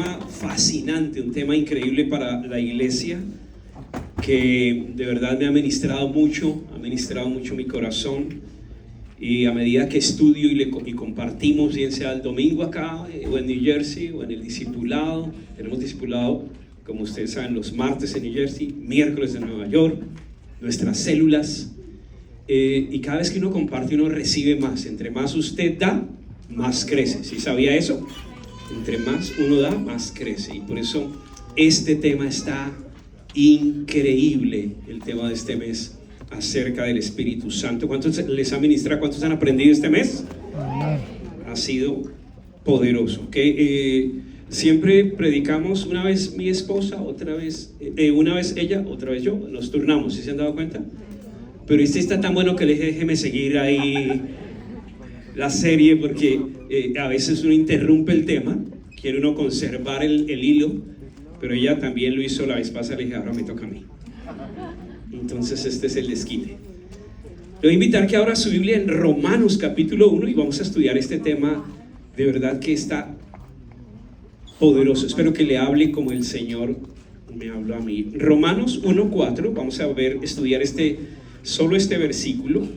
tema fascinante, un tema increíble para la iglesia, que de verdad me ha ministrado mucho mi corazón. Y a medida que estudio y compartimos, bien sea el domingo acá, o en New Jersey, o en el discipulado, tenemos discipulado, como ustedes saben, los martes en New Jersey, miércoles en Nueva York, nuestras células, y cada vez que uno comparte, uno recibe más. Entre más usted da, más crece. ¿Sí sabía eso? Entre más uno da, más crece. Y por eso este tema está increíble, el tema de este mes, acerca del Espíritu Santo. ¿Cuántos les ha ministrado? ¿Cuántos han aprendido este mes? Ha sido poderoso. Siempre predicamos, una vez mi esposa, otra vez una vez ella, otra vez yo, nos turnamos. ¿Sí se han dado cuenta? Pero este está tan bueno que déjeme seguir ahí la serie, porque a veces uno interrumpe el tema, quiere uno conservar el hilo, pero ella también lo hizo la vez pasada. Le dije, ahora me toca a mí. Entonces este es el desquite. Le voy a invitar que abra su Biblia en Romanos capítulo 1 y vamos a estudiar este tema. De verdad que está poderoso. Espero que le hable como el Señor me habló a mí. Romanos 1:4, vamos a estudiar solo este versículo.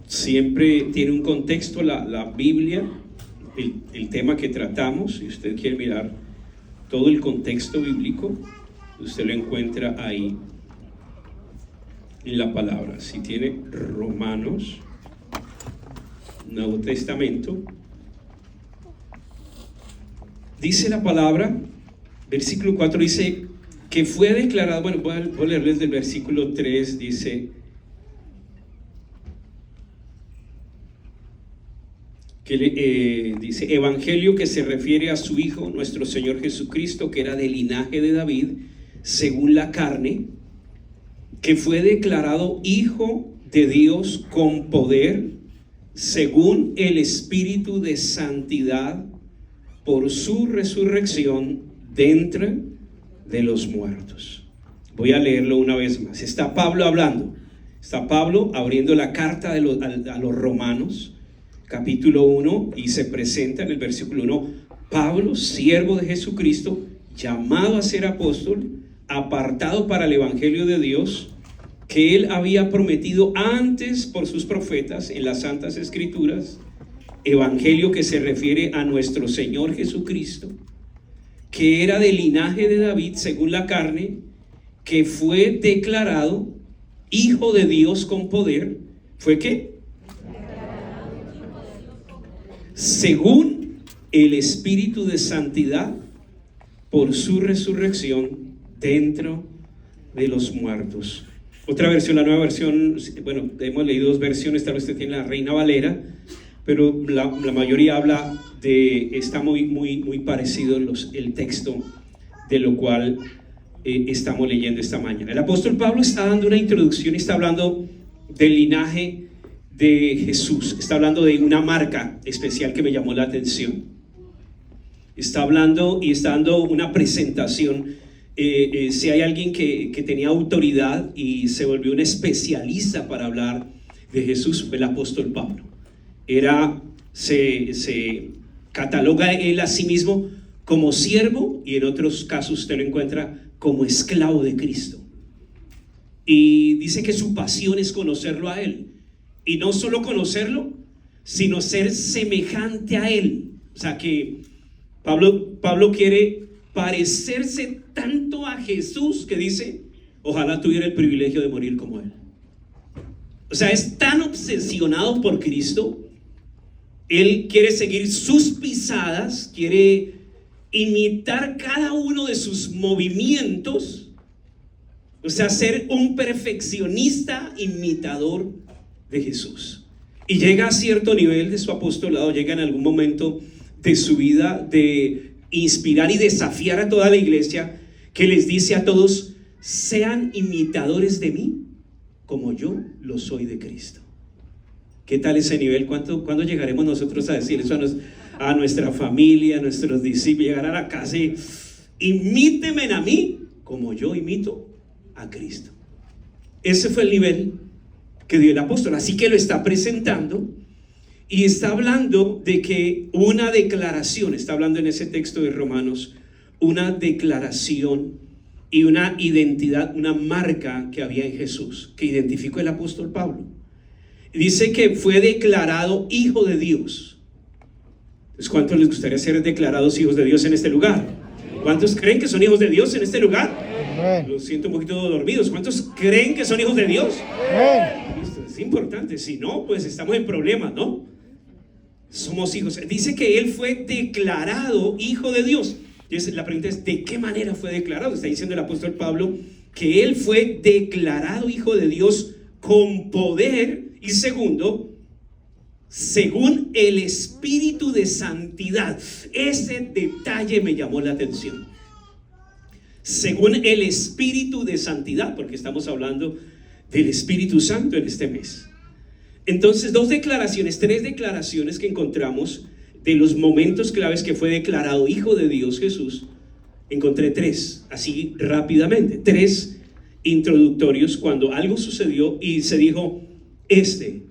Siempre tiene un contexto la Biblia, el tema que tratamos. Si usted quiere mirar todo el contexto bíblico, usted lo encuentra ahí en la palabra. Si tiene Romanos, Nuevo Testamento, dice la palabra, versículo 4 dice que fue declarado, bueno, voy a leerles del versículo 3, dice que dice evangelio, que se refiere a su Hijo, nuestro Señor Jesucristo, que era del linaje de David, según la carne, que fue declarado Hijo de Dios con poder, según el Espíritu de santidad, por su resurrección de entre de los muertos. Voy a leerlo una vez más. Está Pablo hablando, está Pablo abriendo la carta a los Romanos, capítulo 1, y se presenta en el versículo 1, Pablo, siervo de Jesucristo, llamado a ser apóstol, apartado para el evangelio de Dios, que él había prometido antes por sus profetas en las santas escrituras, evangelio que se refiere a nuestro Señor Jesucristo, que era del linaje de David según la carne, que fue declarado Hijo de Dios con poder. ¿Fue qué? Según el Espíritu de santidad, por su resurrección dentro de los muertos. Otra versión, la nueva versión, bueno, hemos leído dos versiones, tal vez usted tiene la Reina Valera, pero la mayoría habla está muy parecido el texto de lo cual estamos leyendo esta mañana. El apóstol Pablo está dando una introducción y está hablando del linaje de Jesús, está hablando de una marca especial que me llamó la atención. Está hablando y está dando una presentación. Si hay alguien que tenía autoridad y se volvió un especialista para hablar de Jesús, el apóstol Pablo. Se cataloga él a sí mismo como siervo, y en otros casos usted lo encuentra como esclavo de Cristo. Y dice que su pasión es conocerlo a él, y no solo conocerlo, sino ser semejante a él. O sea que Pablo quiere parecerse tanto a Jesús que dice, ojalá tuviera el privilegio de morir como él. O sea, es tan obsesionado por Cristo. Él quiere seguir sus pisadas, quiere imitar cada uno de sus movimientos, o sea, ser un perfeccionista imitador de Jesús. Y llega a cierto nivel de su apostolado, llega en algún momento de su vida de inspirar y desafiar a toda la iglesia, que les dice a todos, sean imitadores de mí como yo lo soy de Cristo. ¿Qué tal ese nivel? ¿Cuándo llegaremos nosotros a decir eso a nuestra familia, a nuestros discípulos? Llegar a la casa y imítenme a mí como yo imito a Cristo. Ese fue el nivel que dio el apóstol. Así que lo está presentando Y está hablando de que una declaración, está hablando en ese texto de Romanos, una declaración y una identidad, una marca que había en Jesús, que identificó el apóstol Pablo. Dice que fue declarado hijo de Dios. Entonces, ¿cuántos les gustaría ser declarados hijos de Dios en este lugar? ¿Cuántos creen que son hijos de Dios en este lugar? Los siento un poquito dormidos. ¿Cuántos creen que son hijos de Dios? Esto es importante. Si no, pues estamos en problemas, ¿no? Somos hijos. Dice que él fue declarado hijo de Dios. Entonces, la pregunta es, ¿de qué manera fue declarado? Está diciendo el apóstol Pablo que él fue declarado hijo de Dios con poder. Y segundo, según el Espíritu de Santidad. Ese detalle me llamó la atención. Según el Espíritu de Santidad, porque estamos hablando del Espíritu Santo en este mes. Entonces, tres declaraciones que encontramos de los momentos claves que fue declarado hijo de Dios Jesús. Encontré tres, así rápidamente, tres introductorios cuando algo sucedió y se dijo, este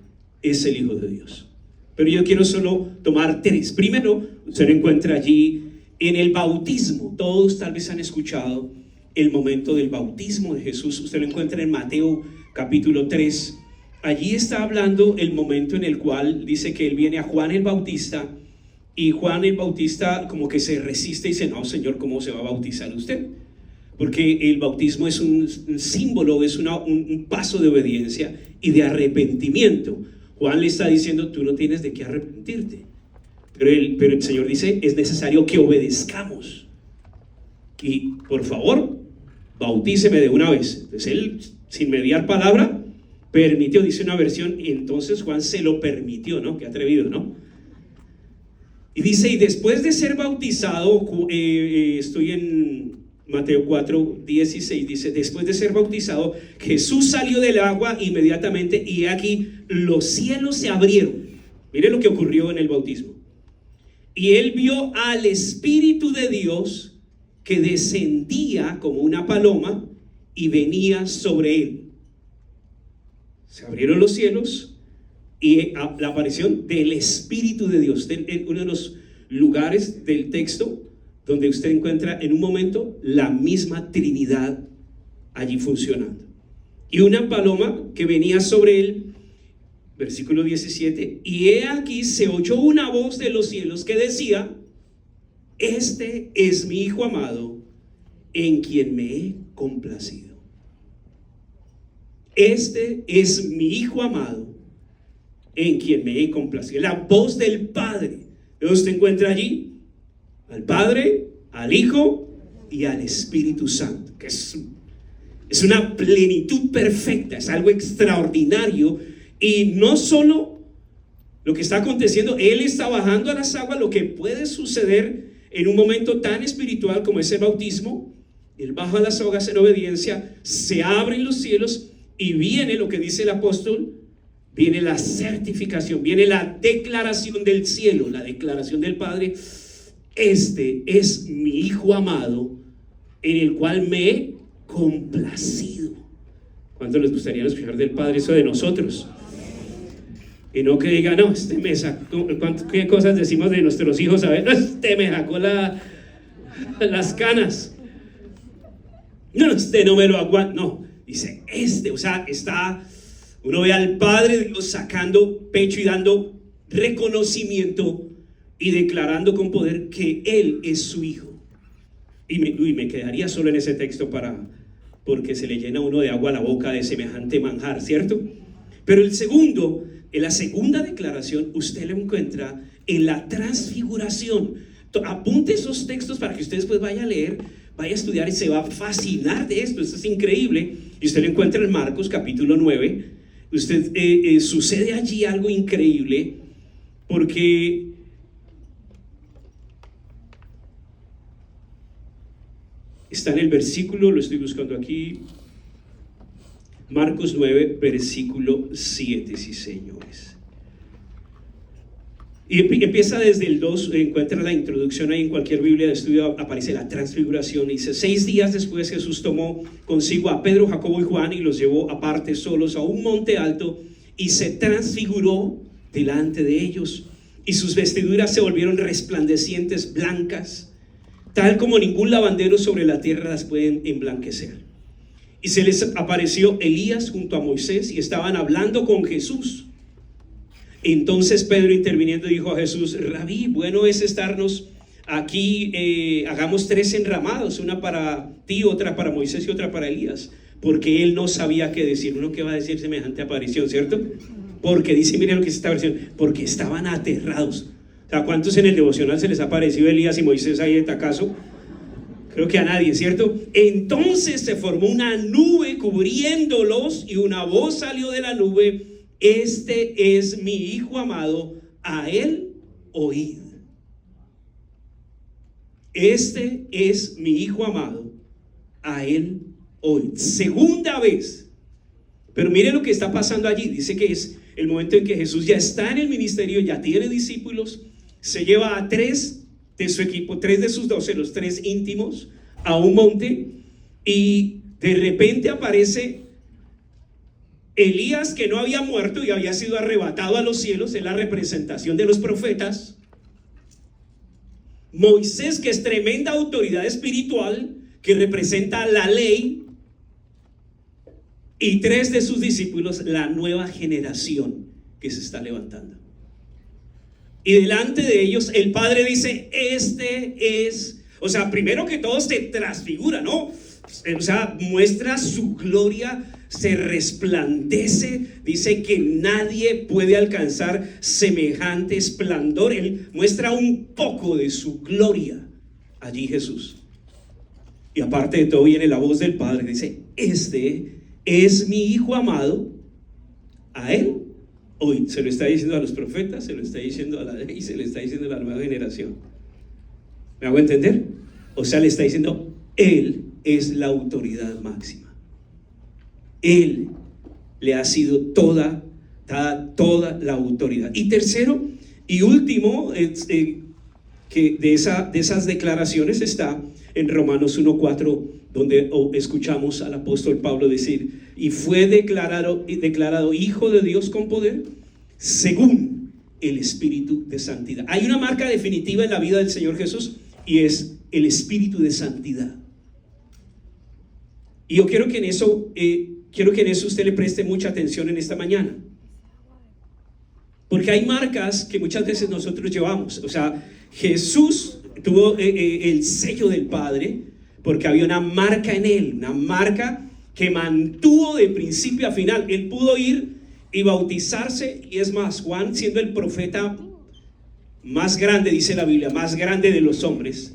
es el Hijo de Dios. Pero yo quiero solo tomar tres. Primero, usted lo encuentra allí en el bautismo. Todos tal vez han escuchado el momento del bautismo de Jesús. Usted lo encuentra en Mateo capítulo 3. Allí está hablando el momento en el cual dice que él viene a Juan el Bautista, y Juan el Bautista como que se resiste y dice, no, Señor, ¿cómo se va a bautizar usted? Porque el bautismo es un símbolo, es un paso de obediencia y de arrepentimiento. Juan le está diciendo, tú no tienes de qué arrepentirte. Pero el Señor dice, es necesario que obedezcamos. Y por favor, bautíceme de una vez. Entonces él, sin mediar palabra, permitió, dice una versión, y entonces Juan se lo permitió, ¿no? Qué atrevido, ¿no? Y dice, y después de ser bautizado, estoy en Mateo 4:16, dice, después de ser bautizado, Jesús salió del agua inmediatamente, y aquí los cielos se abrieron. Mire lo que ocurrió en el bautismo. Y él vio al Espíritu de Dios que descendía como una paloma y venía sobre él. Se abrieron los cielos y la aparición del Espíritu de Dios. Uno de los lugares del texto donde usted encuentra en un momento la misma Trinidad allí funcionando. Y una paloma que venía sobre él, versículo 17, y he aquí se oyó una voz de los cielos que decía, este es mi Hijo amado, en quien me he complacido. Este es mi Hijo amado, en quien me he complacido. La voz del Padre. Usted encuentra allí al Padre, al Hijo y al Espíritu Santo, que es una plenitud perfecta, es algo extraordinario. Y no solo lo que está aconteciendo, Él está bajando a las aguas, lo que puede suceder en un momento tan espiritual como es el bautismo. Él baja a las aguas en obediencia, se abren los cielos y viene lo que dice el apóstol, viene la certificación, viene la declaración del cielo, la declaración del Padre. Este es mi Hijo amado, en el cual me he complacido. ¿Cuánto les gustaría escuchar del Padre eso de nosotros? Y no que diga, no, este me sacó, ¿qué cosas decimos de nuestros hijos? A ver, este me sacó las canas. No, este no me lo aguanta. No, dice, o sea, uno ve al Padre de Dios sacando pecho y dando reconocimiento y declarando con poder que Él es su Hijo. Y me quedaría solo en ese texto porque se le llena a uno de agua la boca de semejante manjar, ¿cierto? Pero en la segunda declaración, usted lo encuentra en la transfiguración. Apunte esos textos para que usted después vaya a leer, vaya a estudiar y se va a fascinar de esto. Esto es increíble. Y usted lo encuentra en Marcos capítulo 9. Sucede allí algo increíble, porque está en el versículo, lo estoy buscando aquí, Marcos 9, versículo 7, sí señores. Y empieza desde el 2, encuentra la introducción ahí en cualquier Biblia de estudio, aparece la transfiguración. Dice, 6 días después Jesús tomó consigo a Pedro, Jacobo y Juan y los llevó aparte solos a un monte alto y se transfiguró delante de ellos, y sus vestiduras se volvieron resplandecientes, blancas, tal como ningún lavandero sobre la tierra las pueden emblanquecer. Y se les apareció Elías junto a Moisés y estaban hablando con Jesús. Entonces Pedro, interviniendo, dijo a Jesús: Rabí, bueno es estarnos aquí, hagamos 3 enramados, una para ti, otra para Moisés y otra para Elías. Porque él no sabía qué decir. Uno que va a decir semejante aparición, ¿cierto? Porque dice, miren lo que es esta versión, porque estaban aterrados. O sea, ¿cuántos en el devocional se les ha parecido Elías y Moisés ahí de tacazo? Creo que a nadie, ¿cierto? Entonces se formó una nube cubriéndolos y una voz salió de la nube: este es mi Hijo amado, a él oíd. Este es mi Hijo amado, a él oíd. Segunda vez. Pero mire lo que está pasando allí. Dice que es el momento en que Jesús ya está en el ministerio, ya tiene discípulos, se lleva a 3 de su equipo, 3 de sus 12, los 3 íntimos, a un monte, y de repente aparece Elías, que no había muerto y había sido arrebatado a los cielos, es la representación de los profetas. Moisés, que es tremenda autoridad espiritual, que representa la ley, y 3 de sus discípulos, la nueva generación que se está levantando. Y delante de ellos el Padre dice: este es, o sea, primero que todo se transfigura, ¿no? O sea, muestra su gloria, se resplandece, dice que nadie puede alcanzar semejante esplendor. Él muestra un poco de su gloria allí, Jesús. Y aparte de todo viene la voz del Padre, dice: este es mi Hijo amado, a él hoy. Se lo está diciendo a los profetas, se lo está diciendo a la ley, se lo está diciendo a la nueva generación. ¿Me hago entender? O sea, le está diciendo: él es la autoridad máxima. Él le ha sido dada toda la autoridad. Y tercero y último, que de esas declaraciones está en Romanos 1:4, donde escuchamos al apóstol Pablo decir: y fue declarado Hijo de Dios con poder, según el Espíritu de santidad. Hay una marca definitiva en la vida del Señor Jesús, y es el Espíritu de santidad. Y yo quiero que en eso usted le preste mucha atención en esta mañana, porque hay marcas que muchas veces nosotros llevamos. O sea, Jesús tuvo el sello del Padre porque había una marca en él, una marca que mantuvo de principio a final. Él pudo ir y bautizarse, y es más, Juan, siendo el profeta más grande, dice la Biblia, más grande de los hombres,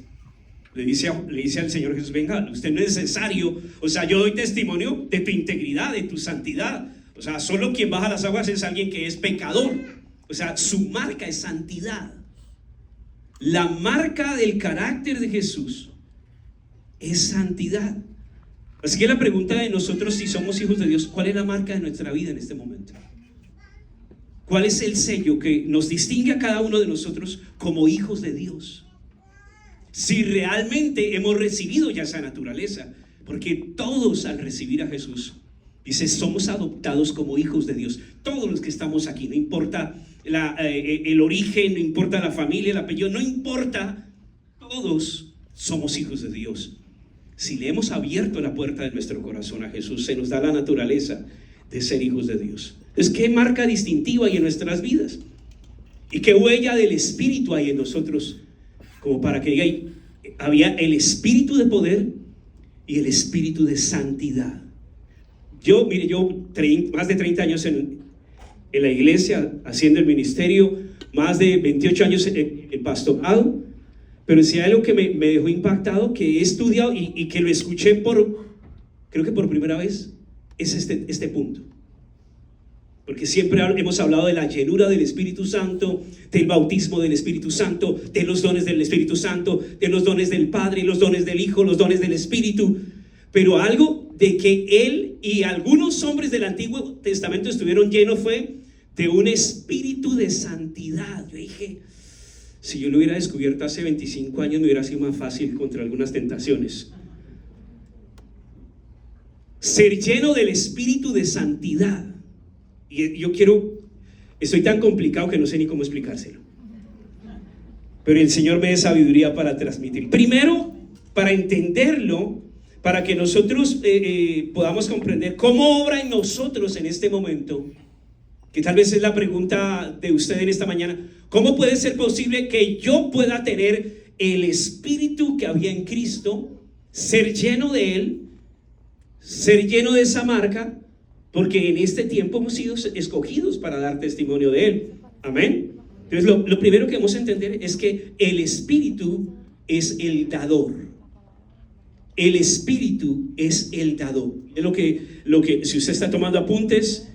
le dice al Señor Jesús: venga, usted no es necesario, o sea, yo doy testimonio de tu integridad, de tu santidad. O sea, solo quien baja las aguas es alguien que es pecador. O sea, su marca es santidad. La marca del carácter de Jesús es santidad. Así que la pregunta de nosotros, si somos hijos de Dios, ¿cuál es la marca de nuestra vida en este momento? ¿Cuál es el sello que nos distingue a cada uno de nosotros como hijos de Dios? Si realmente hemos recibido ya esa naturaleza, porque todos al recibir a Jesús, dice, somos adoptados como hijos de Dios. Todos los que estamos aquí, no importa el origen, no importa la familia, el apellido, no importa, todos somos hijos de Dios. Si le hemos abierto la puerta de nuestro corazón a Jesús, se nos da la naturaleza de ser hijos de Dios. Entonces, ¿qué marca distintiva hay en nuestras vidas? ¿Y qué huella del Espíritu hay en nosotros? Como para que diga, había el Espíritu de poder y el Espíritu de santidad. Yo más de 30 años en la iglesia, haciendo el ministerio, más de 28 años en el pastorado. Pero si hay algo que me dejó impactado, que he estudiado y que lo escuché creo que por primera vez, es este punto. Porque siempre hemos hablado de la llenura del Espíritu Santo, del bautismo del Espíritu Santo, de los dones del Espíritu Santo, de los dones del Padre, los dones del Hijo, los dones del Espíritu. Pero algo de que él y algunos hombres del Antiguo Testamento estuvieron llenos fue de un espíritu de santidad. Yo dije, si yo lo hubiera descubierto hace 25 años, me hubiera sido más fácil contra algunas tentaciones. Ser lleno del espíritu de santidad. Y yo quiero Estoy tan complicado que no sé ni cómo explicárselo. Pero el Señor me dé sabiduría para transmitir. Primero, para entenderlo, para que nosotros podamos comprender cómo obra en nosotros en este momento, que tal vez es la pregunta de usted en esta mañana. ¿Cómo puede ser posible que yo pueda tener el espíritu que había en Cristo, ser lleno de Él, ser lleno de esa marca? Porque en este tiempo hemos sido escogidos para dar testimonio de Él. Amén. Entonces lo primero que vamos a entender es que el espíritu es el dador. El espíritu es el dador. Es lo que si usted está tomando apuntes,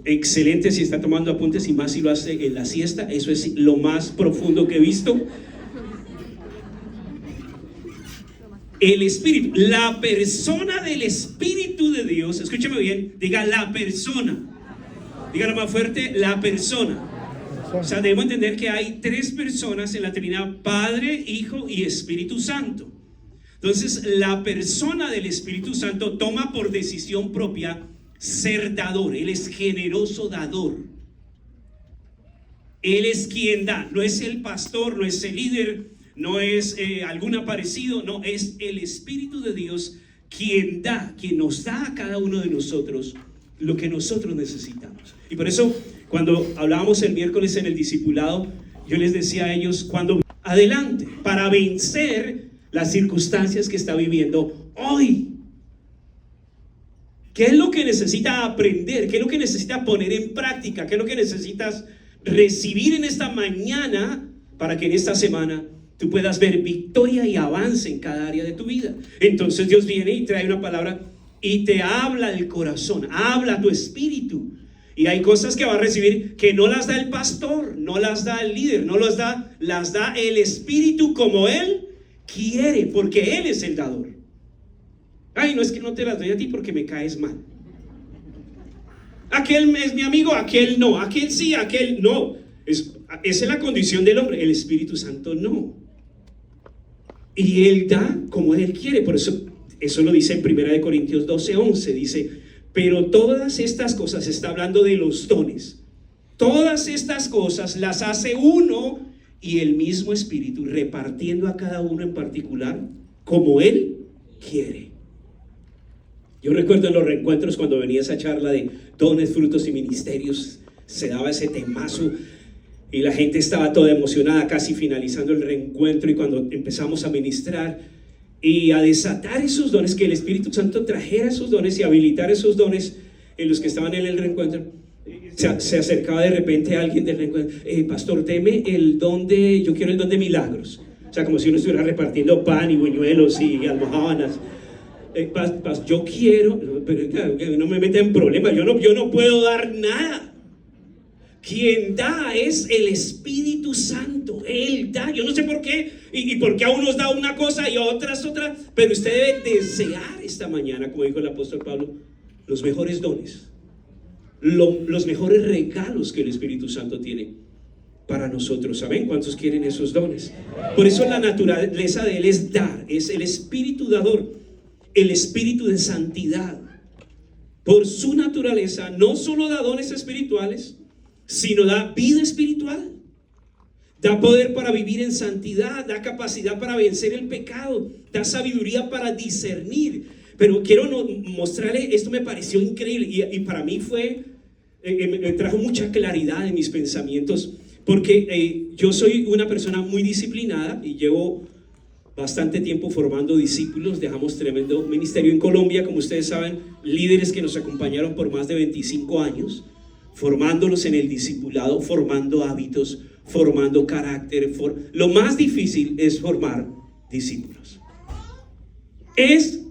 excelente si está tomando apuntes, y más si lo hace en la siesta. Eso es lo más profundo que he visto. El espíritu, la persona del Espíritu de Dios, escúcheme bien, diga la persona, dígalo más fuerte, la persona. O sea, debemos entender que hay tres personas en la Trinidad: Padre, Hijo y Espíritu Santo. Entonces, la persona del Espíritu Santo toma por decisión propia ser dador. Él es generoso dador. Él es quien da. No es el pastor, no es el líder, no es algún aparecido. No, es el Espíritu de Dios quien da, quien nos da a cada uno de nosotros lo que nosotros necesitamos. Y por eso, cuando hablábamos el miércoles en el discipulado, yo les decía a ellos: cuando adelante, para vencer las circunstancias que está viviendo hoy, ¿qué es lo que necesita aprender? ¿Qué es lo que necesita poner en práctica? ¿Qué es lo que necesitas recibir en esta mañana para que en esta semana tú puedas ver victoria y avance en cada área de tu vida? Entonces Dios viene y trae una palabra y te habla el corazón, habla tu espíritu. Y hay cosas que va a recibir que no las da el pastor, no las da el líder, no las da el espíritu como Él quiere, porque Él es el dador. Ay, no es que no te las doy a ti porque me caes mal. Aquel es mi amigo, aquel no, aquel sí, aquel no. Esa es la condición del hombre. El Espíritu Santo no. Y Él da como Él quiere. Por eso lo dice en 1 Corintios 12:11. Dice: pero todas estas cosas, está hablando de los dones, todas estas cosas las hace uno y el mismo Espíritu, repartiendo a cada uno en particular como Él quiere. Yo recuerdo en los reencuentros, cuando venía esa charla de dones, frutos y ministerios, se daba ese temazo y la gente estaba toda emocionada, casi finalizando el reencuentro, y cuando empezamos a ministrar y a desatar esos dones, que el Espíritu Santo trajera esos dones y habilitar esos dones en los que estaban en el reencuentro, se acercaba de repente a alguien del reencuentro: pastor, deme el don de, yo quiero el don de milagros. O sea, como si uno estuviera repartiendo pan y buñuelos y almojábanas. Yo quiero, pero claro, no me meta en problemas, yo no puedo dar nada. Quien da es el Espíritu Santo. Él da. Yo no sé por qué y por qué a unos da una cosa y a otras otra, pero usted debe desear esta mañana, como dijo el apóstol Pablo, los mejores dones, los mejores regalos que el Espíritu Santo tiene para nosotros. ¿Saben cuántos quieren esos dones? Por eso la naturaleza de Él es dar, es el Espíritu dador, el Espíritu de santidad. Por su naturaleza no solo da dones espirituales, sino da vida espiritual, da poder para vivir en santidad, da capacidad para vencer el pecado, da sabiduría para discernir. Pero quiero mostrarle, esto me pareció increíble y para mí me trajo mucha claridad en mis pensamientos, porque yo soy una persona muy disciplinada y llevo bastante tiempo formando discípulos. Dejamos tremendo ministerio en Colombia, como ustedes saben, líderes que nos acompañaron por más de 25 años, formándolos en el discipulado, formando hábitos, formando carácter. Lo más difícil es formar discípulos.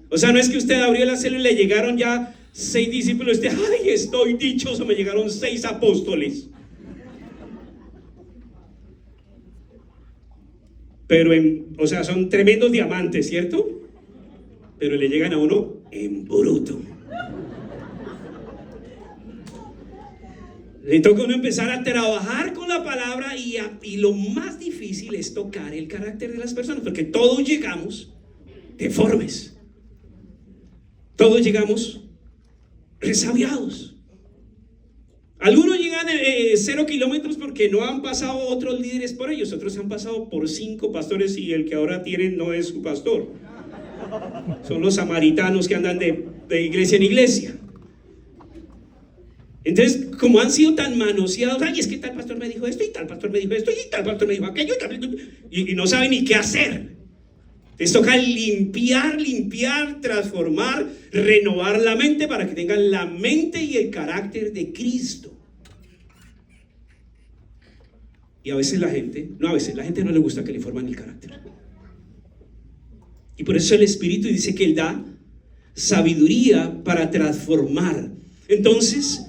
O sea, no es que usted abrió la célula y le llegaron ya 6 discípulos, ay, estoy dichoso, me llegaron 6 apóstoles. Pero o sea, son tremendos diamantes, ¿cierto? Pero le llegan a uno en bruto. Le toca a uno empezar a trabajar con la palabra y lo más difícil es tocar el carácter de las personas, porque todos llegamos deformes, todos llegamos resabiados. Algunos llegan 0 kilómetros porque no han pasado otros líderes por ellos. Otros han pasado por 5 pastores y el que ahora tienen no es su pastor. Son los samaritanos que andan de iglesia en iglesia. Entonces, como han sido tan manoseados, ay, es que tal pastor me dijo esto y tal pastor me dijo esto y tal pastor me dijo aquello y no saben ni qué hacer. Les toca limpiar, transformar, renovar la mente para que tengan la mente y el carácter de Cristo. Y a veces la gente no le gusta que le forman el carácter. Y por eso el Espíritu dice que Él da sabiduría para transformar. Entonces,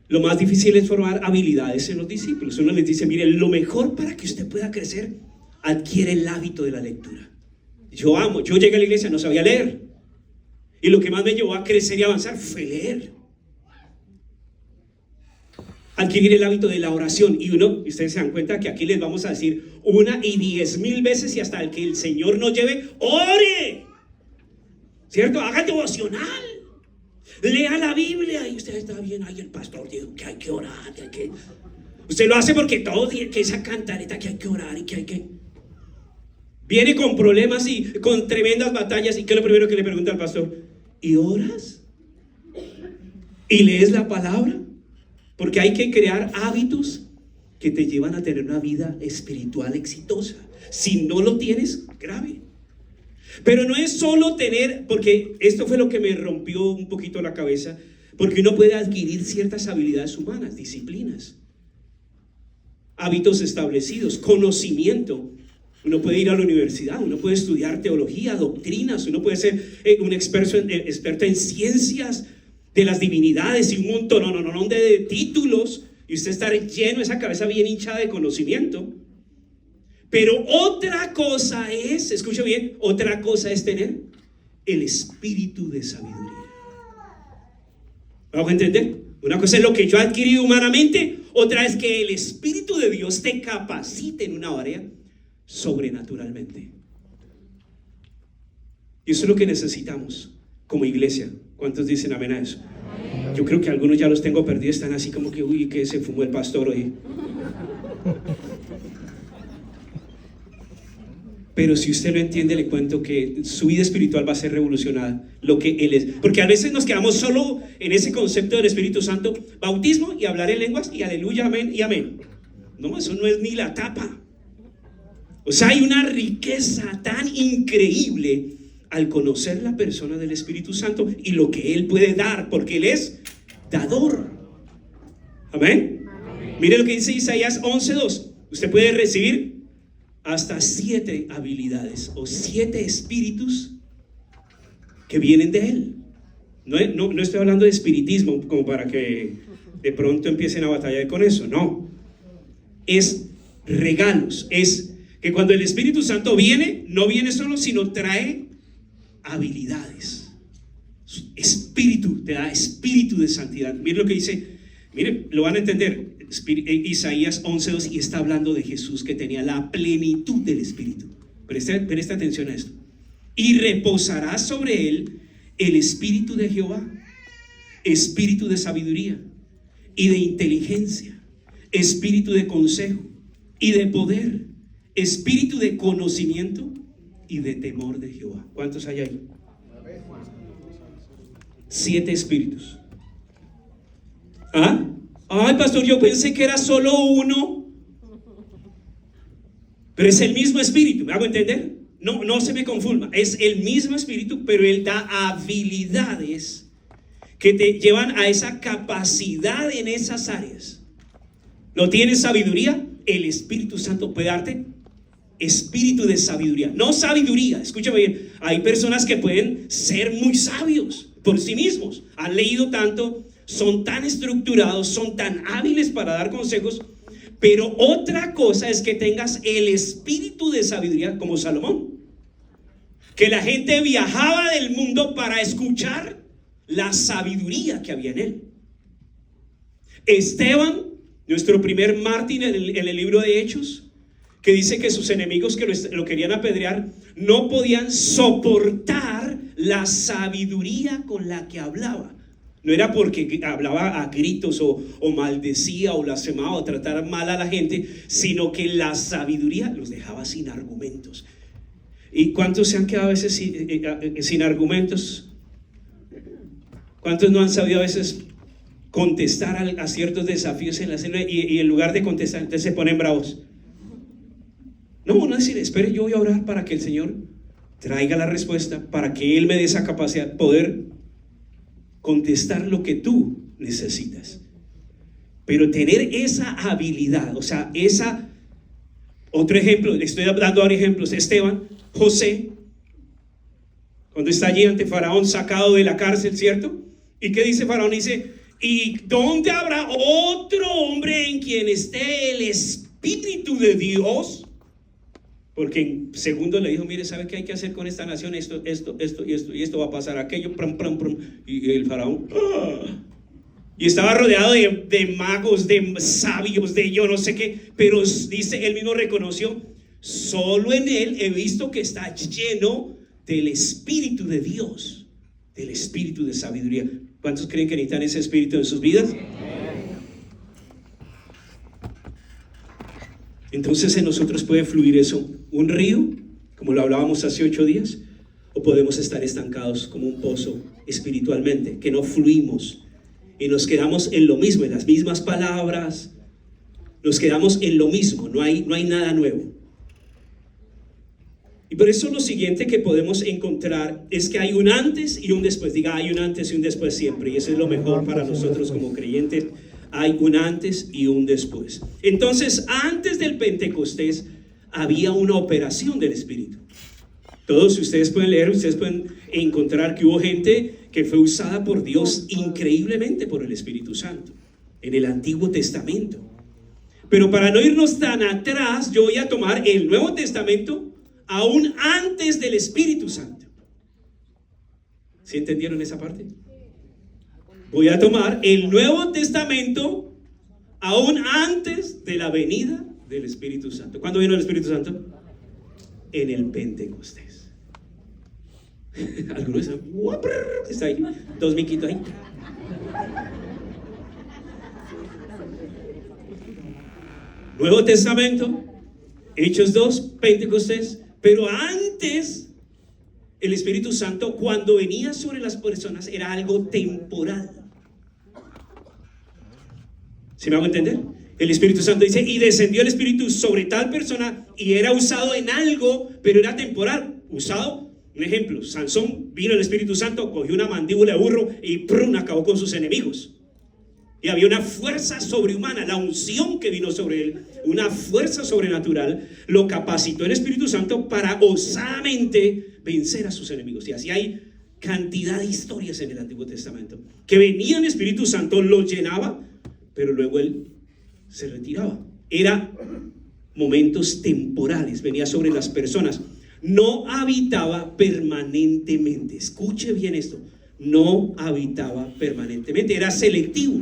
lo más difícil es formar habilidades en los discípulos. Uno les dice, mire, lo mejor para que usted pueda crecer, adquiere el hábito de la lectura. Yo llegué a la iglesia, no sabía leer. Y lo que más me llevó a crecer y avanzar fue leer. Adquirir el hábito de la oración. Y ustedes se dan cuenta que aquí les vamos a decir 1 y 10,000 veces y hasta el que el Señor nos lleve, ore. ¿Cierto? Haga devocional. Lea la Biblia. Y usted está bien, ahí el pastor dijo que hay que orar, que hay que... Usted lo hace porque todo tiene que esa cantareta que hay que orar y que hay que... Viene con problemas y con tremendas batallas. ¿Y qué es lo primero que le pregunta al pastor? ¿Y oras? ¿Y lees la palabra? Porque hay que crear hábitos que te llevan a tener una vida espiritual exitosa. Si no lo tienes, grave. Pero no es solo tener, porque esto fue lo que me rompió un poquito la cabeza, porque uno puede adquirir ciertas habilidades humanas, disciplinas, hábitos establecidos, conocimiento. Uno puede ir a la universidad, uno puede estudiar teología, doctrinas, uno puede ser un experto en ciencias de las divinidades y un montón de títulos, y usted estar lleno, esa cabeza bien hinchada de conocimiento. Pero otra cosa es, escucha bien, otra cosa es tener el espíritu de sabiduría. ¿Vamos a entender? Una cosa es lo que yo he adquirido humanamente, otra es que el Espíritu de Dios te capacite en una área sobrenaturalmente. Y eso es lo que necesitamos como iglesia. ¿Cuántos dicen amén a eso? Yo creo que algunos ya los tengo perdidos, están así como que, uy, que se fumó el pastor hoy. Pero si usted lo entiende, le cuento que su vida espiritual va a ser revolucionada. Lo que Él es. Porque a veces nos quedamos solo en ese concepto del Espíritu Santo, bautismo y hablar en lenguas y aleluya, amén y amén. No, eso no es ni la tapa. O sea, hay una riqueza tan increíble al conocer la persona del Espíritu Santo y lo que Él puede dar, porque Él es dador. Amén. Mire lo que dice Isaías 11:2. Usted puede recibir hasta 7 habilidades o 7 espíritus que vienen de Él. No estoy hablando de espiritismo como para que de pronto empiecen a batallar con eso. No, es regalos. Es que cuando el Espíritu Santo viene, no viene solo, sino trae habilidades. Espíritu, te da espíritu de santidad. Mire lo que dice, mire, lo van a entender. Isaías 11:2, y está hablando de Jesús que tenía la plenitud del Espíritu. Presta atención a esto. Y reposará sobre él el Espíritu de Jehová, espíritu de sabiduría y de inteligencia, espíritu de consejo y de poder, espíritu de conocimiento y de temor de Jehová. ¿Cuántos hay ahí? 7 espíritus. ¿Ah? Ay, pastor, yo pensé que era solo uno. Pero es el mismo espíritu, ¿me hago entender? No se me confunda. Es el mismo espíritu, pero Él da habilidades que te llevan a esa capacidad en esas áreas. ¿No tienes sabiduría? El Espíritu Santo puede darte espíritu de sabiduría. No sabiduría, escúchame bien. Hay personas que pueden ser muy sabios por sí mismos. Han leído tanto, son tan estructurados, son tan hábiles para dar consejos. Pero otra cosa es que tengas el espíritu de sabiduría como Salomón, que la gente viajaba del mundo para escuchar la sabiduría que había en él. Esteban, nuestro primer mártir en el libro de Hechos, que dice que sus enemigos que lo querían apedrear no podían soportar la sabiduría con la que hablaba. No era porque hablaba a gritos o maldecía o blasfemaba o tratara mal a la gente, sino que la sabiduría los dejaba sin argumentos. ¿Y cuántos se han quedado a veces sin argumentos? ¿Cuántos no han sabido a veces contestar a ciertos desafíos en la célula y en lugar de contestar, entonces se ponen bravos? No decir, espere, yo voy a orar para que el Señor traiga la respuesta, para que Él me dé esa capacidad de poder contestar lo que tú necesitas. Pero tener esa habilidad, o sea, otro ejemplo, le estoy dando varios ejemplos. Esteban, José, cuando está allí ante Faraón, sacado de la cárcel, ¿cierto? ¿Y qué dice Faraón? Dice, ¿y dónde habrá otro hombre en quien esté el Espíritu de Dios? Porque en segundo le dijo, mire, ¿sabe qué hay que hacer con esta nación? Esto y esto va a pasar, aquello, y el Faraón, y estaba rodeado de magos, de sabios, de yo no sé qué, pero dice, él mismo reconoció, solo en él he visto que está lleno del Espíritu de Dios, del Espíritu de sabiduría. ¿Cuántos creen que necesitan ese Espíritu en sus vidas? Entonces en nosotros puede fluir eso, un río, como lo hablábamos hace 8 días, o podemos estar estancados como un pozo espiritualmente, que no fluimos y nos quedamos en lo mismo, en las mismas palabras, nos quedamos en lo mismo, no hay nada nuevo. Y por eso lo siguiente que podemos encontrar es que hay un antes y un después. Diga, hay un antes y un después siempre, y eso es lo mejor para nosotros como creyentes. Hay un antes y un después. Entonces, antes del Pentecostés había una operación del Espíritu. Todos ustedes pueden leer, ustedes pueden encontrar que hubo gente que fue usada por Dios increíblemente por el Espíritu Santo en el Antiguo Testamento. Pero para no irnos tan atrás, yo voy a tomar el Nuevo Testamento aún antes del Espíritu Santo. ¿Sí entendieron esa parte? Voy a tomar el Nuevo Testamento aún antes de la venida del Espíritu Santo. ¿Cuándo vino el Espíritu Santo? En el Pentecostés. Algunos está ahí, 2 miquitos ahí. Nuevo Testamento, Hechos 2, Pentecostés. Pero antes, el Espíritu Santo, cuando venía sobre las personas, era algo temporal. ¿Sí me hago entender? El Espíritu Santo dice, y descendió el Espíritu sobre tal persona, y era usado en algo, pero era temporal. Usado, un ejemplo, Sansón, vino el Espíritu Santo, cogió una mandíbula de burro y acabó con sus enemigos. Y había una fuerza sobrehumana, la unción que vino sobre él, una fuerza sobrenatural, lo capacitó el Espíritu Santo para osadamente vencer a sus enemigos. Y así hay cantidad de historias en el Antiguo Testamento, que venía el Espíritu Santo, lo llenaba, pero luego él se retiraba. Era momentos temporales, venía sobre las personas, no habitaba permanentemente. Escuche bien esto, no habitaba permanentemente, era selectivo.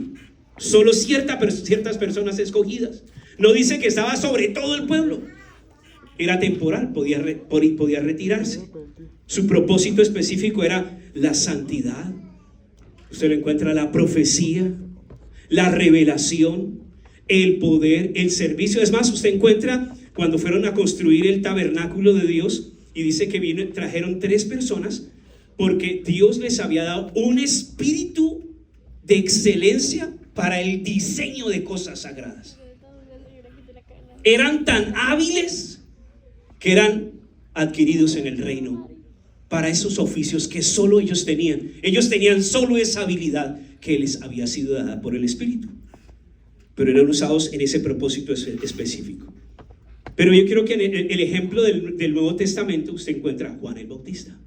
Solo ciertas personas escogidas. No dice que estaba sobre todo el pueblo. Era temporal, podía retirarse. Su propósito específico era la santidad. Usted lo encuentra, la profecía, la revelación, el poder, el servicio. Es más, usted encuentra cuando fueron a construir el tabernáculo de Dios, y dice que trajeron 3 personas porque Dios les había dado un espíritu de excelencia para el diseño de cosas sagradas. Eran tan hábiles que eran adquiridos en el reino para esos oficios que solo ellos tenían. Ellos tenían solo esa habilidad que les había sido dada por el Espíritu, pero eran usados en ese propósito específico. Pero yo quiero que en el ejemplo del Nuevo Testamento usted encuentra a Juan el Bautista.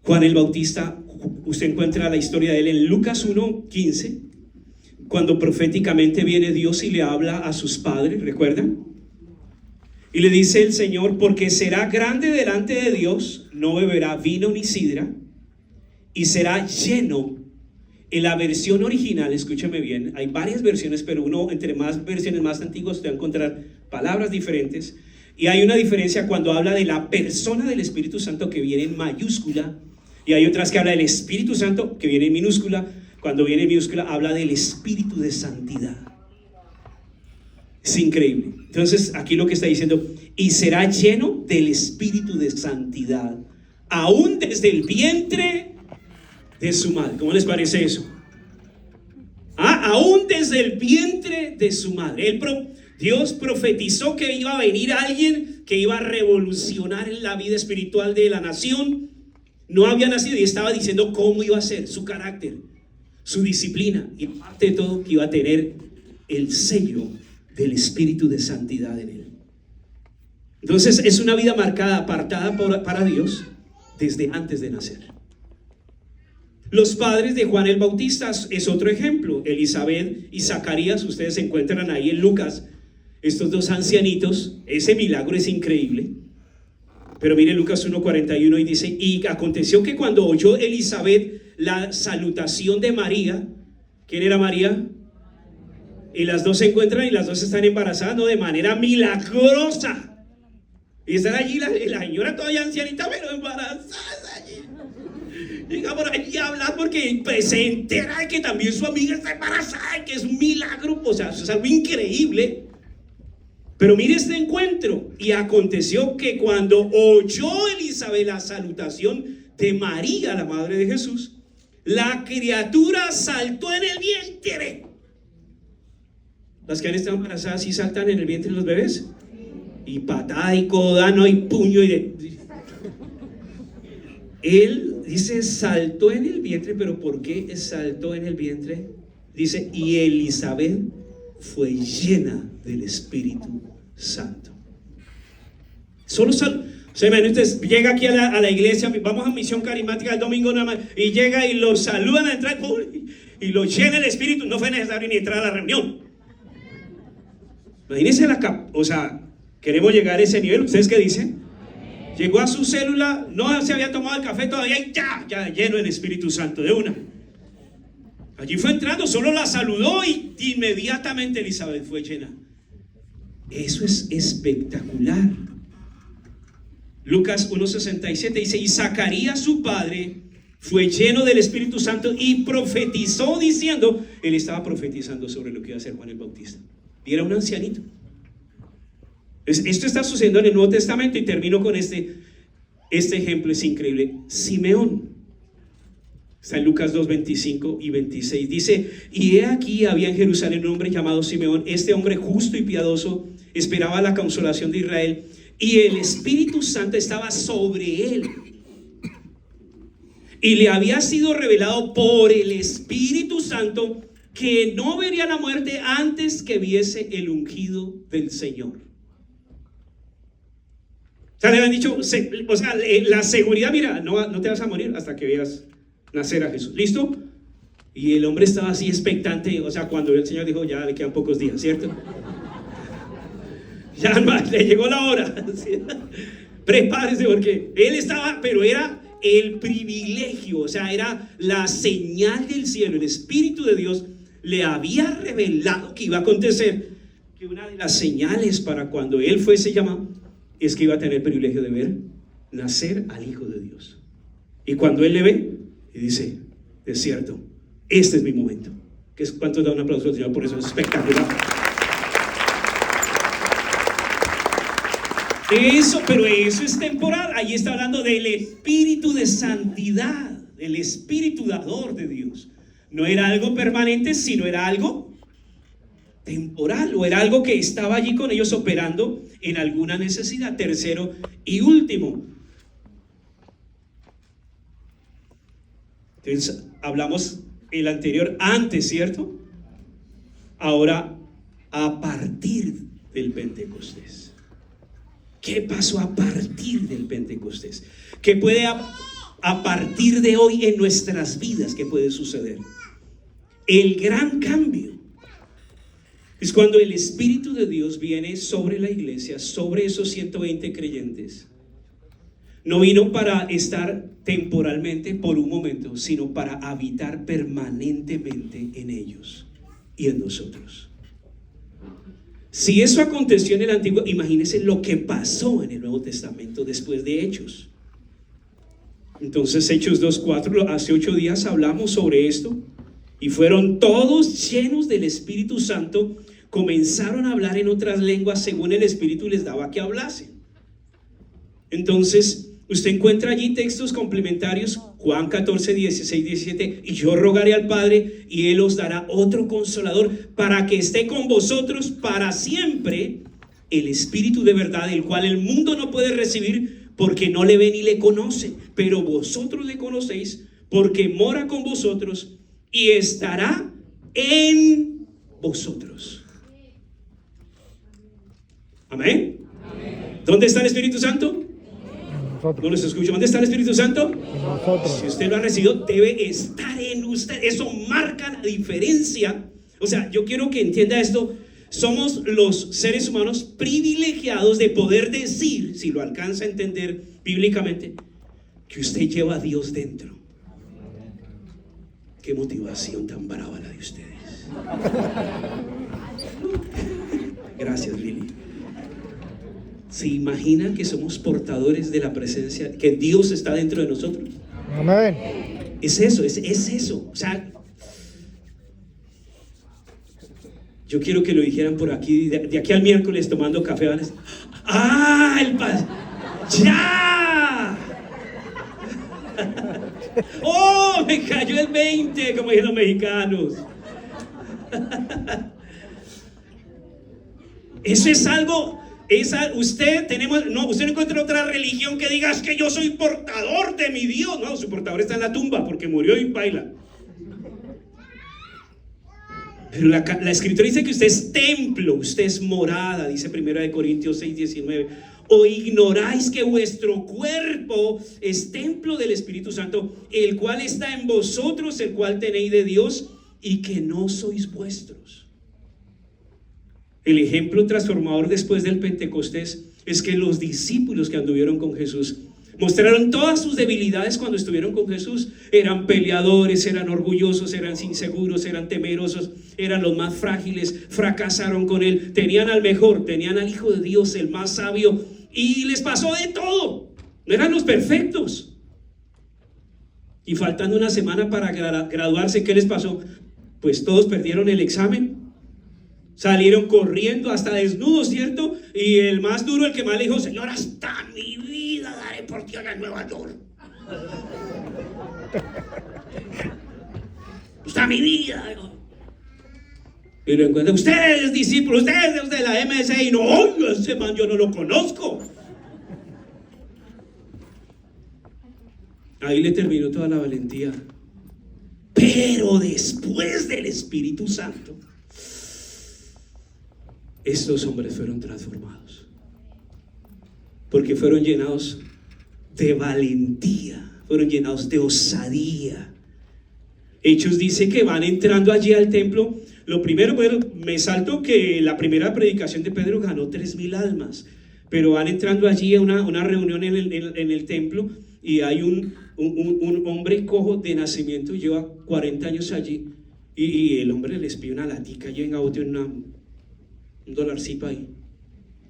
Juan el Bautista, usted encuentra la historia de él en Lucas 1:15, cuando proféticamente viene Dios y le habla a sus padres, ¿recuerdan? Y le dice el Señor, porque será grande delante de Dios, no beberá vino ni sidra, y será lleno. En la versión original, escúcheme bien, hay varias versiones, pero entre más versiones más antiguas usted va a encontrar palabras diferentes, y hay una diferencia cuando habla de la persona del Espíritu Santo que viene en mayúscula. Y hay otras que habla del Espíritu Santo, que viene en minúscula. Cuando viene en minúscula habla del Espíritu de santidad. Es increíble. Entonces aquí lo que está diciendo: y será lleno del Espíritu de santidad, aún desde el vientre de su madre. ¿Cómo les parece eso? Aún desde el vientre de su madre. Dios profetizó que iba a venir alguien que iba a revolucionar en la vida espiritual de la nación. No había nacido y estaba diciendo cómo iba a ser, su carácter, su disciplina, y parte de todo que iba a tener el sello del Espíritu de santidad en él. Entonces es una vida marcada, apartada para Dios desde antes de nacer. Los padres de Juan el Bautista es otro ejemplo. Elizabeth y Zacarías, ustedes se encuentran ahí en Lucas, estos dos ancianitos. Ese milagro es increíble. Pero mire Lucas 1:41 y dice: y aconteció que cuando oyó Elizabeth la salutación de María, ¿quién era María? Y las dos se encuentran y las dos están embarazadas, no, de manera milagrosa. Y están allí la señora todavía ancianita, pero embarazada allí. Llega por allí a hablar porque pues, se entera de que también su amiga está embarazada y que es un milagro. O sea, eso es algo increíble. Pero mire este encuentro. Y aconteció que cuando oyó Elizabeth la salutación de María, la madre de Jesús, la criatura saltó en el vientre. Las que han estado embarazadas sí saltan en el vientre de los bebés. Y patada y codano y puño y Él dice saltó en el vientre. Pero ¿por qué saltó en el vientre? Dice: y Elizabeth fue llena del Espíritu Santo. Solo o sea, usted llega aquí a la iglesia, vamos a Misión Carismática el domingo nada más, y llega y lo saludan a entrar y lo llena el Espíritu. No fue necesario ni entrar a la reunión. Imagínense o sea, queremos llegar a ese nivel. ¿Ustedes qué dicen? Llegó a su célula, no se había tomado el café todavía y ya lleno del Espíritu Santo de una. Allí fue entrando, solo la saludó y inmediatamente Elizabeth fue llena. Eso es espectacular. Lucas 1:67 dice: y Zacarías su padre fue lleno del Espíritu Santo y profetizó diciendo, él estaba profetizando sobre lo que iba a hacer Juan el Bautista. Y era un ancianito. Esto está sucediendo en el Nuevo Testamento. Y termino con este ejemplo, es increíble. Simeón está en Lucas 2:25 y 26. Dice: y he aquí había en Jerusalén un hombre llamado Simeón. Este hombre justo y piadoso esperaba la consolación de Israel, y el Espíritu Santo estaba sobre él, y le había sido revelado por el Espíritu Santo que no vería la muerte antes que viese el ungido del Señor. O sea, le habían dicho, la seguridad: mira, no te vas a morir hasta que veas nacer a Jesús. ¿Listo? Y el hombre estaba así expectante. O sea, cuando el Señor dijo, ya le quedan pocos días, ¿cierto? Ya le llegó la hora. Prepárese, porque él estaba, pero era el privilegio, o sea, era la señal del cielo. El Espíritu de Dios le había revelado que iba a acontecer, que una de las señales para cuando él fuese llamado es que iba a tener el privilegio de ver nacer al Hijo de Dios. Y cuando él le ve y dice: es cierto, este es mi momento. ¿Cuántos dan un aplauso al Señor por eso? Es espectacular. Pero eso es temporal. Ahí está hablando del Espíritu de santidad, el Espíritu dador de Dios. No era algo permanente, sino era algo temporal, o era algo que estaba allí con ellos operando en alguna necesidad. Tercero y último. Entonces, hablamos el anterior antes, ¿cierto? Ahora, a partir del Pentecostés. ¿Qué pasó a partir del Pentecostés? ¿Qué puede a partir de hoy en nuestras vidas? ¿Qué puede suceder? El gran cambio es cuando el Espíritu de Dios viene sobre la iglesia, sobre esos 120 creyentes. No vino para estar temporalmente por un momento, sino para habitar permanentemente en ellos y en nosotros. Si eso aconteció en el Antiguo, imagínense lo que pasó en el Nuevo Testamento después de Hechos. Entonces Hechos 2:4, hace 8 días hablamos sobre esto, y fueron todos llenos del Espíritu Santo, comenzaron a hablar en otras lenguas según el Espíritu les daba que hablasen. Entonces usted encuentra allí textos complementarios, Juan 14, 16, 17, y yo rogaré al Padre y Él os dará otro consolador para que esté con vosotros para siempre, el Espíritu de verdad, el cual el mundo no puede recibir porque no le ve ni le conoce, pero vosotros le conocéis porque mora con vosotros y estará en vosotros. Amén. ¿Dónde está el Espíritu Santo? No los escucho. ¿Dónde está el Espíritu Santo? Nosotros. Si usted lo ha recibido, debe estar en usted. Eso marca la diferencia. O sea, yo quiero que entienda esto. Somos los seres humanos privilegiados de poder decir, si lo alcanza a entender bíblicamente, que usted lleva a Dios dentro. Qué motivación tan brava la de ustedes. Gracias, Lili. ¿Se imaginan que somos portadores de la presencia, que Dios está dentro de nosotros? Amén. Es eso, es eso. O sea, yo quiero que lo dijeran por aquí, de aquí al miércoles tomando café, van a decir, ¡ah, el paz! ¡Ya! ¡Oh, me cayó el 20! Como dicen los mexicanos. Eso es algo. Usted no encuentra otra religión que diga que yo soy portador de mi Dios. No, su portador está en la tumba porque murió y baila. Pero la escritura dice que usted es templo, usted es morada, dice 1 Corintios 6, 19. ¿O ignoráis que vuestro cuerpo es templo del Espíritu Santo, el cual está en vosotros, el cual tenéis de Dios, y que no sois vuestros? El ejemplo transformador después del Pentecostés es que los discípulos que anduvieron con Jesús mostraron todas sus debilidades cuando estuvieron con Jesús. Eran peleadores, eran orgullosos, eran inseguros, eran temerosos, eran los más frágiles, fracasaron con Él. Tenían al mejor, tenían al Hijo de Dios, el más sabio, y les pasó de todo. No eran los perfectos. Y faltando una semana para graduarse, ¿qué les pasó? Pues todos perdieron el examen. Salieron corriendo hasta desnudos, ¿cierto? Y el más duro, el que más le dijo, Señor, hasta mi vida daré por ti a Nueva York. Hasta mi vida. Y lo encuentra, ustedes discípulos, ustedes de la MSI, y no, ese man yo no lo conozco. Ahí le terminó toda la valentía. Pero después del Espíritu Santo, estos hombres fueron transformados, porque fueron llenados de valentía, fueron llenados de osadía. Hechos dice que van entrando allí al templo. Lo primero, bueno, me salto que la primera predicación de Pedro ganó 3,000 almas, pero van entrando allí a una reunión en el templo, y hay un hombre cojo de nacimiento, lleva 40 años allí, y el hombre les pide una latica, y venga, bote un dolarcito ahí.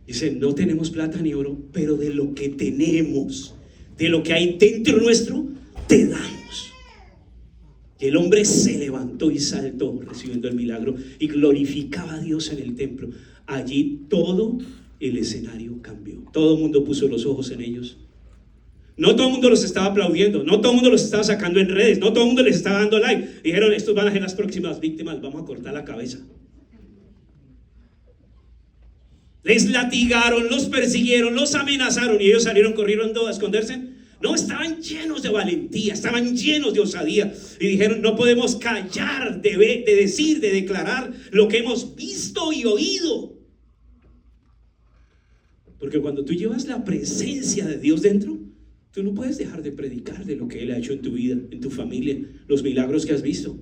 Dice, no tenemos plata ni oro, pero de lo que tenemos, de lo que hay dentro nuestro, te damos. Y el hombre se levantó y saltó recibiendo el milagro y glorificaba a Dios en el templo. Allí todo el escenario cambió. Todo el mundo puso los ojos en ellos. No todo el mundo los estaba aplaudiendo, no todo el mundo los estaba sacando en redes, no todo el mundo les estaba dando like. Dijeron, estos van a ser las próximas víctimas, vamos a cortar la cabeza. Les latigaron, los persiguieron, los amenazaron, y ellos salieron corriendo a esconderse. No, estaban llenos de valentía, estaban llenos de osadía, y dijeron, no podemos callar de decir, de declarar lo que hemos visto y oído. Porque cuando tú llevas la presencia de Dios dentro, tú no puedes dejar de predicar de lo que Él ha hecho en tu vida, en tu familia, los milagros que has visto.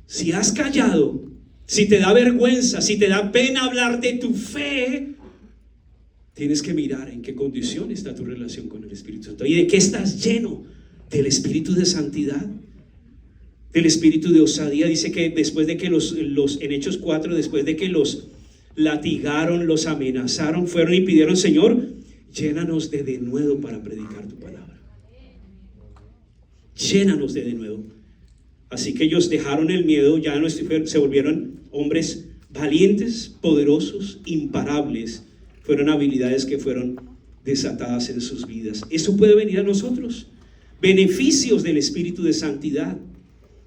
Si has callado, si te da vergüenza, si te da pena hablar de tu fe, tienes que mirar en qué condición está tu relación con el Espíritu Santo y de qué estás lleno. Del espíritu de santidad, del espíritu de osadía. Dice que después de que en Hechos 4, después de que los latigaron, los amenazaron, fueron y pidieron, Señor, llénanos de denuedo para predicar tu palabra. llénanos de nuevo. Así que ellos dejaron el miedo, ya no se volvieron hombres valientes, poderosos, imparables. Fueron habilidades que fueron desatadas en sus vidas. Eso puede venir a nosotros. Beneficios del espíritu de santidad,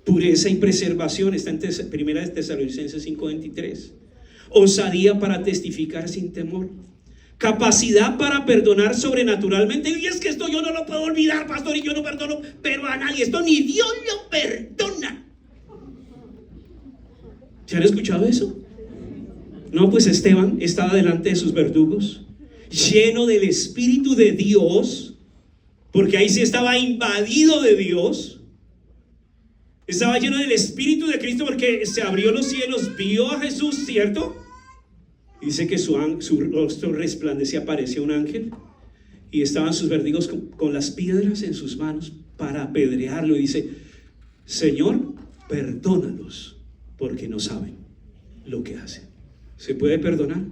pureza y preservación. Está en Primera de Tesalonicenses 5:23. Osadía para testificar sin temor. Capacidad para perdonar sobrenaturalmente. Y es que esto yo no lo puedo olvidar, pastor, y yo no perdono pero a nadie. Esto ni Dios lo perdona. ¿Se han escuchado eso? No, pues Esteban estaba delante de sus verdugos, lleno del Espíritu de Dios, porque ahí sí estaba invadido de Dios. Estaba lleno del Espíritu de Cristo porque se abrió los cielos, vio a Jesús, ¿cierto? Dice que su rostro resplandecía, apareció un ángel, y estaban sus verdugos con las piedras en sus manos para apedrearlo. Y dice: Señor, perdónalos porque no saben lo que hacen. ¿Se puede perdonar?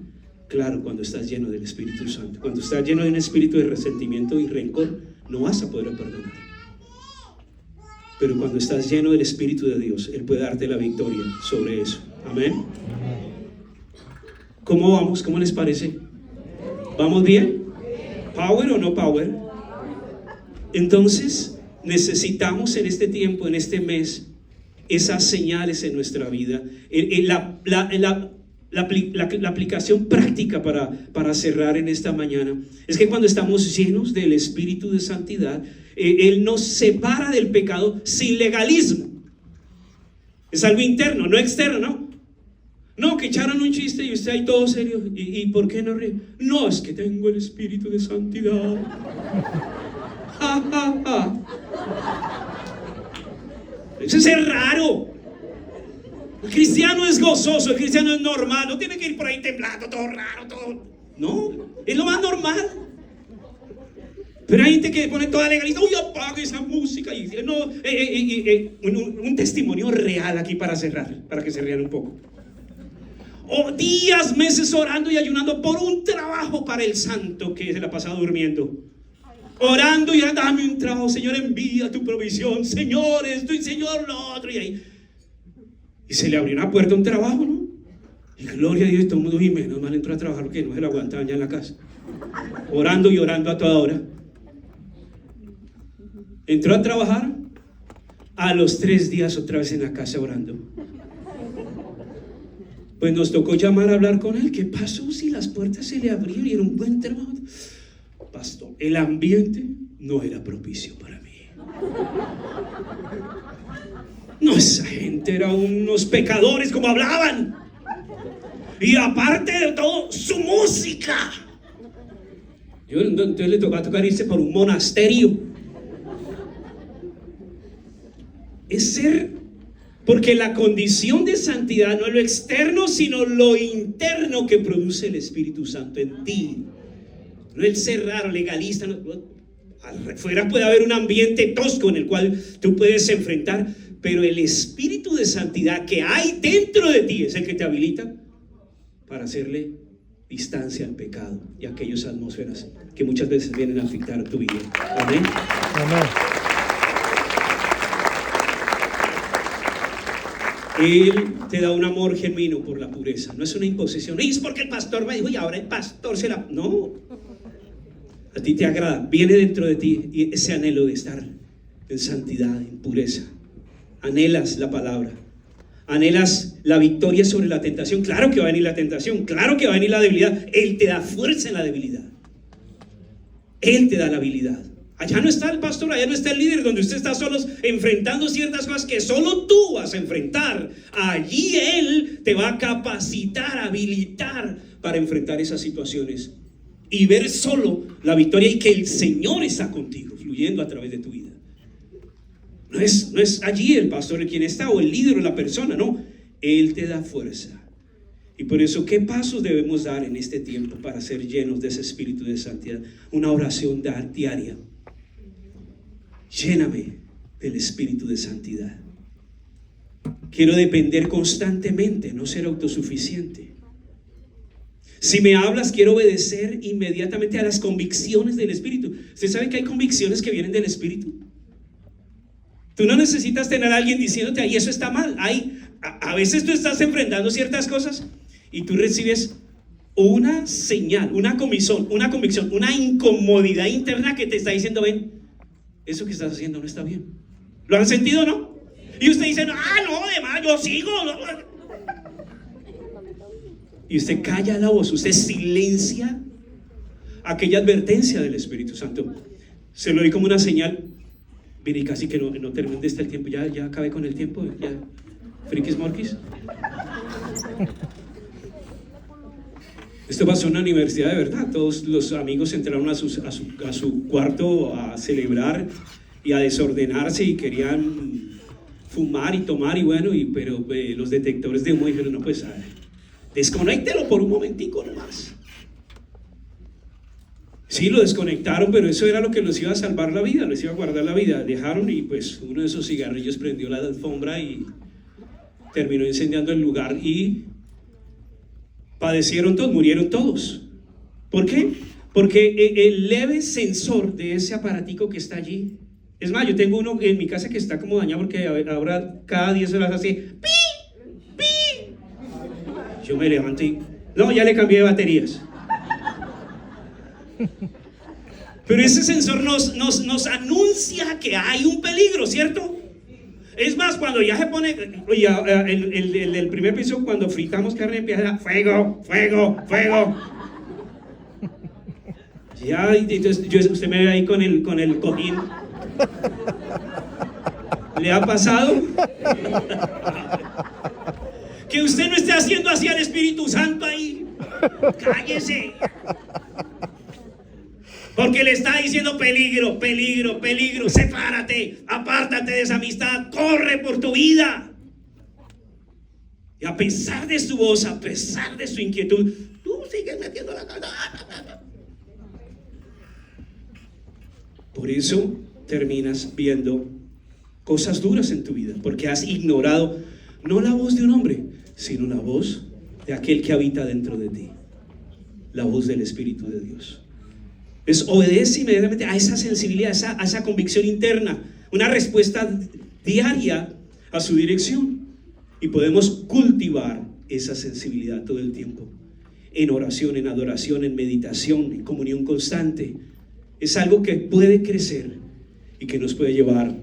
Claro, cuando estás lleno del Espíritu Santo. Cuando estás lleno de un espíritu de resentimiento y rencor, no vas a poder perdonar. Pero cuando estás lleno del Espíritu de Dios, Él puede darte la victoria sobre eso. Amén. ¿Cómo vamos? ¿Cómo les parece? ¿Vamos bien? ¿Power o no power? Entonces necesitamos en este tiempo, en este mes, esas señales en nuestra vida. La aplicación práctica para cerrar en esta mañana es que cuando estamos llenos del Espíritu de Santidad, Él nos separa del pecado sin legalismo. Es algo interno, no externo, ¿no? No, que echaron un chiste y usted ahí todo serio. ¿Y por qué no ríe? No, es que tengo el Espíritu de Santidad. Ja, ja, ja. Eso es raro. El cristiano es gozoso, el cristiano es normal. No tiene que ir por ahí temblando, todo raro, todo. No, es lo más normal. Pero hay gente que pone toda legalidad. Uy, apaga esa música. Y no, un testimonio real aquí para cerrar, para que se rían un poco. O días, meses orando y ayunando por un trabajo para el santo que se la pasa durmiendo. Orando y dame un trabajo, Señor, envía tu provisión, Señor, esto y Señor lo otro. Y se le abrió una puerta a un trabajo, ¿no? Y gloria a Dios, todo el mundo, y menos mal entró a trabajar porque no se lo aguantaban ya en la casa. Orando y orando a toda hora. Entró a trabajar, a los 3 días otra vez en la casa orando. Pues nos tocó llamar a hablar con él. ¿Qué pasó si las puertas se le abrieron y era un buen trabajo? Pastor, el ambiente no era propicio para mí. No, esa gente era unos pecadores como hablaban. Y aparte de todo, su música. Entonces le tocó a tocar irse por un monasterio. Es ser... Porque la condición de santidad no es lo externo, sino lo interno que produce el Espíritu Santo en ti. No el ser raro, legalista. No, afuera puede haber un ambiente tosco en el cual tú puedes enfrentar, pero el Espíritu de santidad que hay dentro de ti es el que te habilita para hacerle distancia al pecado y a aquellas atmósferas que muchas veces vienen a afectar tu vida. Amén. Amén. Él te da un amor genuino por la pureza. No es una imposición. Y es porque el pastor me dijo y ahora el pastor se la... No. A ti te agrada. Viene dentro de ti y ese anhelo de estar en santidad, en pureza. Anhelas la palabra. Anhelas la victoria sobre la tentación. Claro que va a venir la tentación. Claro que va a venir la debilidad. Él te da fuerza en la debilidad. Él te da la habilidad. Allá no está el pastor, allá no está el líder, donde usted está solo enfrentando ciertas cosas que solo tú vas a enfrentar. Allí Él te va a capacitar, habilitar para enfrentar esas situaciones y ver solo la victoria y que el Señor está contigo, fluyendo a través de tu vida. No es allí el pastor el quien está, o el líder o la persona, no. Él te da fuerza. Y por eso, ¿qué pasos debemos dar en este tiempo para ser llenos de ese espíritu de santidad? Una oración diaria. Lléname del espíritu de santidad. Quiero depender constantemente, no ser autosuficiente. Si me hablas, quiero obedecer inmediatamente a las convicciones del espíritu. ¿Usted sabe que hay convicciones que vienen del espíritu? Tú no necesitas tener a alguien diciéndote, ahí eso está mal. A veces tú estás enfrentando ciertas cosas y tú recibes una señal, una convicción, una incomodidad interna que te está diciendo, ven, eso que estás haciendo no está bien. ¿Lo han sentido, no? Y usted dice, no, además yo sigo. No. Y usted calla la voz, usted silencia aquella advertencia del Espíritu Santo. Se lo doy como una señal. Mire, y casi que no terminé el tiempo, ya acabé con el tiempo, ya. Frikis Morquis. Esto pasó en una universidad de verdad. Todos los amigos entraron a su cuarto a celebrar y a desordenarse y querían fumar y tomar y bueno, pero los detectores de humo dijeron, no, pues desconéctelo por un momentico nomás. Sí, lo desconectaron, pero eso era lo que los iba a salvar la vida, les iba a guardar la vida. Dejaron y pues uno de esos cigarrillos prendió la alfombra y terminó incendiando el lugar y padecieron todos, murieron todos. ¿Por qué? Porque el leve sensor de ese aparatico que está allí, es más, yo tengo uno en mi casa que está como dañado porque ahora cada 10 horas hace pi, pi. Yo me levanto y no, ya le cambié de baterías. Pero ese sensor nos anuncia que hay un peligro, ¿cierto? Es más, cuando ya se pone, oye, el primer piso, cuando fritamos carne, empieza fuego, fuego, fuego. Ya, entonces usted me ve ahí con el cojín. ¿Le ha pasado? Que usted no esté haciendo así al Espíritu Santo ahí. Cállese. Porque le está diciendo peligro, peligro, peligro, sepárate, apártate de esa amistad, corre por tu vida. Y a pesar de su voz, a pesar de su inquietud, tú sigues metiendo la cara. Por eso terminas viendo cosas duras en tu vida, porque has ignorado no la voz de un hombre, sino la voz de aquel que habita dentro de ti, la voz del Espíritu de Dios. Obedece inmediatamente a esa sensibilidad, a esa convicción interna, una respuesta diaria a su dirección. Y podemos cultivar esa sensibilidad todo el tiempo, en oración, en adoración, en meditación, en comunión constante. Es algo que puede crecer y que nos puede llevar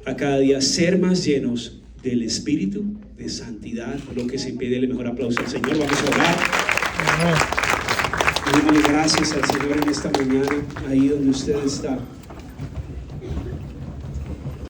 a cada día ser más llenos del Espíritu, de santidad, por lo que se impide. El mejor aplauso al Señor. Vamos a orar. Démosle gracias al Señor en esta mañana, ahí donde usted está.